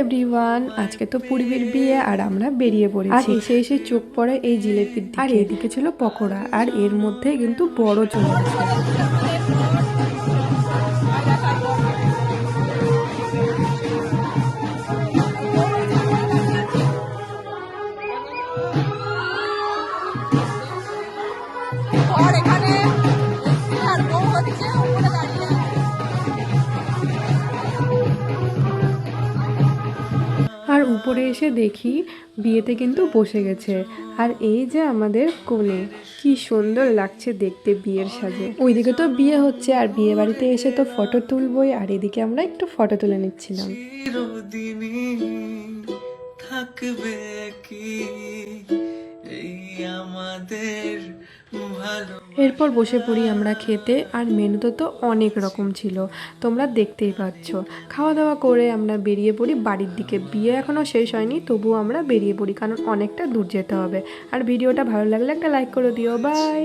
Everyone, আজকে তো পূর্বীর বিয়ে আর আমরা বেরিয়ে পড়েছি। আর এসে এসে চোখ পড়ে এই জিলেপির দিকে। আর এদিকে ছিল পকোড়া, আর এর মধ্যে কিন্তু বড় চলে গেছে। আর উপরে এসে দেখি বিয়েতে কিন্তু বসে গেছে। আর এই যে আমাদের কোণে, কি সুন্দর লাগছে দেখতে বিয়ের সাজে। ওইদিকে তো বিয়ে হচ্ছে, আর বিয়ে বাড়িতে এসে তো ফটো তুলবই। আর এদিকে আমরা একটু ফটো তুলে নিচ্ছিলাম। থাকবে কি এই আমাদের ভালো। এরপর বসে পড়ি আমরা খেতে। আর মেনুতে তো অনেক রকম ছিল, তোমরা দেখতেই পাচ্ছ। খাওয়া দাওয়া করে আমরা বেরিয়ে পড়ি বাড়ির দিকে। বিয়ে এখনও শেষ হয়নি, তবুও আমরা বেরিয়ে পড়ি, কারণ অনেকটা দূর যেতে হবে। আর ভিডিওটা ভালো লাগলে একটা লাইক করে দিও। বাই।